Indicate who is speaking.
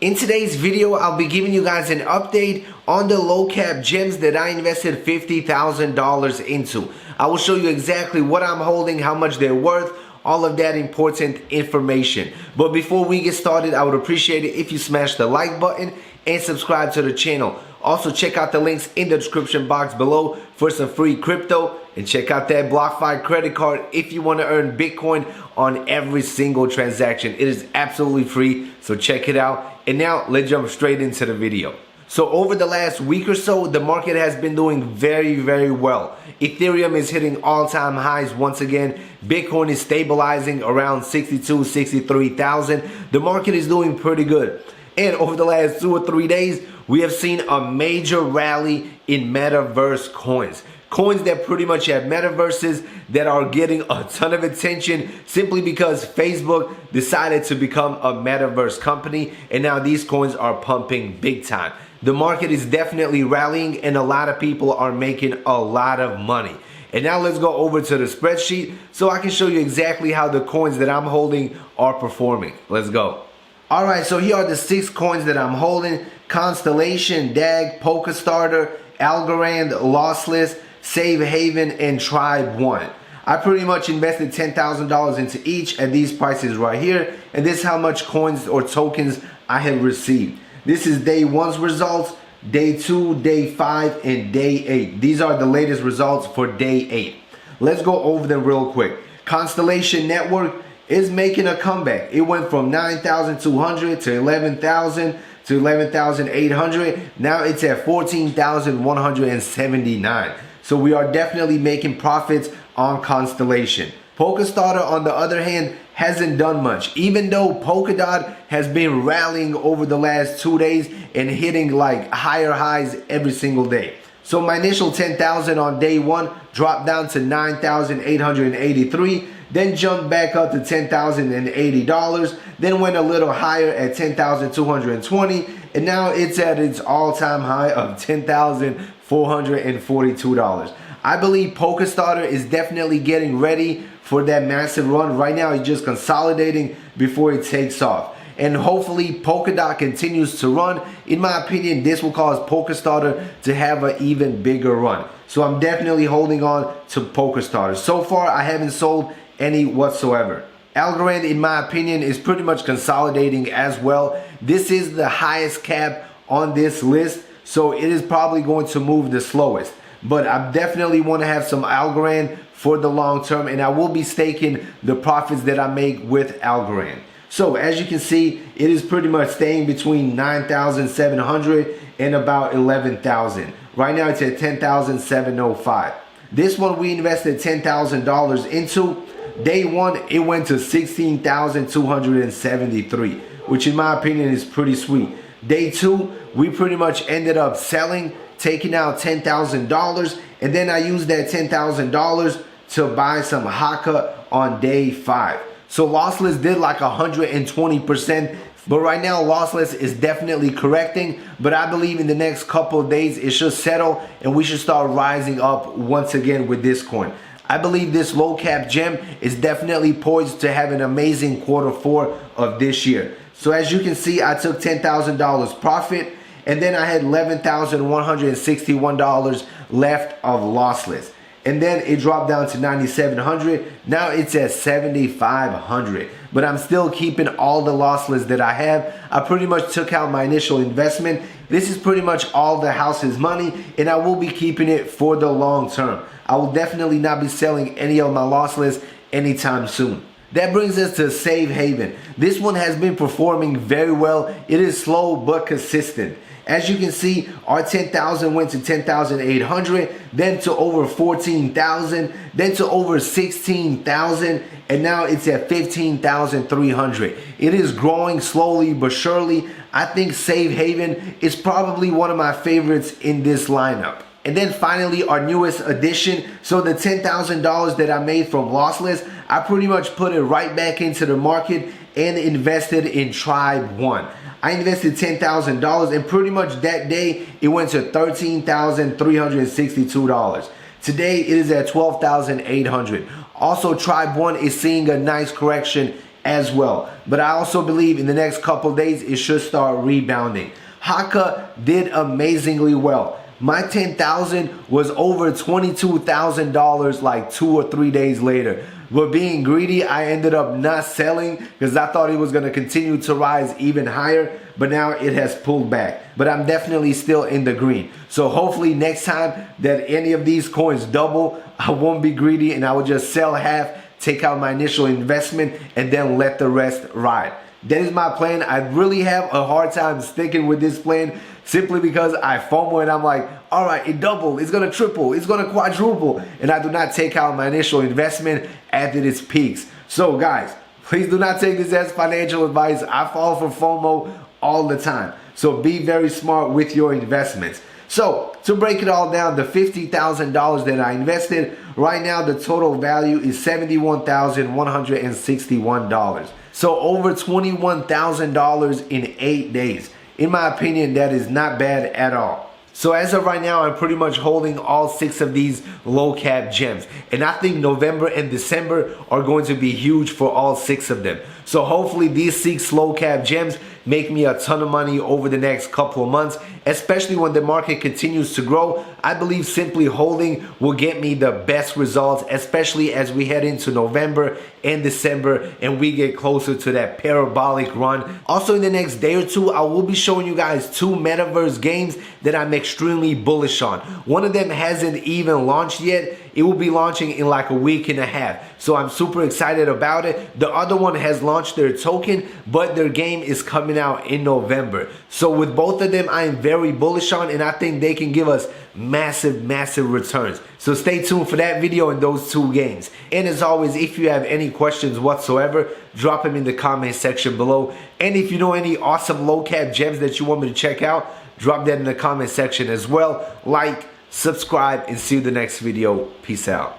Speaker 1: In today's video, I'll be giving you guys an update on the low cap gems that I invested $50,000 into. I will show you exactly what I'm holding, how much they're worth, all of that important information. But before we get started, I would appreciate it if you smash the like button and subscribe to the channel. Also, check out the links in the description box below for some free crypto, and check out that BlockFi credit card if you want to earn Bitcoin on every single transaction. It is absolutely free, so check it out. And now let's jump straight into the video. So over the last week or so, the market has been doing very well. Ethereum is hitting all-time highs once again. Bitcoin is stabilizing around 62, 63,000. The market is doing pretty good. And over the last 2 or 3 days, we have seen a major rally in metaverse coins. Coins that pretty much have metaverses that are getting a ton of attention simply because Facebook decided to become a metaverse company, and now these coins are pumping big time. The market is definitely rallying and a lot of people are making a lot of money. And now let's go over to the spreadsheet so I can show you exactly how the coins that I'm holding are performing. Let's go. Alright, so here are the 6 coins that I'm holding: Constellation, DAG, Polkastarter, Algorand, Lossless, Save Haven, and Tribe One. I pretty much invested $10,000 into each at these prices right here, and this is how much coins or tokens I have received. This is day 1's results, day 2, day 5, and day 8. These are the latest results for day 8. Let's go over them real quick. Constellation Network is making a comeback. It went from 9,200 to 11,000 to 11,800. Now it's at 14,179. So we are definitely making profits on Constellation. Polkastarter, on the other hand, hasn't done much. Even though Polkadot has been rallying over the last 2 days and hitting like higher highs every single day. So my initial 10,000 on day 1 dropped down to 9,883. Then jumped back up to $10,080, then went a little higher at 10,220, and now it's at its all-time high of $10,442. I believe Polkastarter is definitely getting ready for that massive run. Right now, it's just consolidating before it takes off. And hopefully Polkadot continues to run. In my opinion, this will cause Polkastarter to have an even bigger run. So I'm definitely holding on to Polkastarter. So far, I haven't sold any whatsoever. Algorand, in my opinion, is pretty much consolidating as well. This is the highest cap on this list, so it is probably going to move the slowest. But I definitely want to have some Algorand for the long term, and I will be staking the profits that I make with Algorand. So as you can see, it is pretty much staying between 9,700 and about 11,000. Right now it's at 10,705. This one we invested $10,000 into. Day 1, it went to 16,273, which in my opinion is pretty sweet. Day 2, we pretty much ended up selling, taking out $10,000, and then I used that $10,000 to buy some HAKA on day 5. So Lossless did like 120%, but right now Lossless is definitely correcting, but I believe in the next couple of days it should settle and we should start rising up once again with this coin. I believe this low cap gem is definitely poised to have an amazing Q4 of this year. So as you can see, I took $10,000 profit, and then I had $11,161 left of lossless. And then it dropped down to 9,700. Now it's at 7,500. But I'm still keeping all the lossless that I have. I pretty much took out my initial investment. This is pretty much all the house's money, and I will be keeping it for the long term. I will definitely not be selling any of my lossless anytime soon. That brings us to Save Haven. This one has been performing very well. It is slow but consistent. As you can see, our 10,000 went to 10,800, then to over 14,000, then to over 16,000, and now it's at 15,300. It is growing slowly but surely. I think Save Haven is probably one of my favorites in this lineup. And then finally, our newest addition. So the $10,000 that I made from Lossless, I pretty much put it right back into the market and invested in Tribe One. I invested $10,000, and pretty much that day it went to $13,362. Today it is at $12,800. Also, Tribe One is seeing a nice correction as well. But I also believe in the next couple days it should start rebounding. HAKA did amazingly well. My 10,000 was over $22,000 like 2 or 3 days later. But being greedy, I ended up not selling because I thought it was going to continue to rise even higher, but now it has pulled back. But I'm definitely still in the green. So hopefully next time that any of these coins double, I won't be greedy and I will just sell half, take out my initial investment, and then let the rest ride. That is my plan. I really have a hard time sticking with this plan simply because I FOMO and I'm like, all right, it doubled, it's gonna triple, it's gonna quadruple, and I do not take out my initial investment at its peaks. So guys, please do not take this as financial advice. I fall for FOMO all the time. So be very smart with your investments. So to break it all down, the $50,000 that I invested, right now the total value is $71,161. So over $21,000 in 8 days. In my opinion, that is not bad at all. So as of right now, I'm pretty much holding all 6 of these low cap gems. And I think November and December are going to be huge for all 6 of them. So hopefully these 6 low cap gems make me a ton of money over the next couple of months, especially when the market continues to grow. I believe simply holding will get me the best results, especially as we head into November and December and we get closer to that parabolic run. Also in the next day or 2, I will be showing you guys 2 metaverse games that I'm extremely bullish on. One of them hasn't even launched yet. It will be launching in like a week and a half. So I'm super excited about it. The other one has launched their token, but their game is coming out in November. So with both of them, I am very bullish on, and I think they can give us massive returns. So stay tuned for that video and those 2 games. And as always, if you have any questions whatsoever, drop them in the comment section below. And if you know any awesome low cap gems that you want me to check out, drop that in the comment section as well. Like, subscribe, and see you in the next video. Peace out.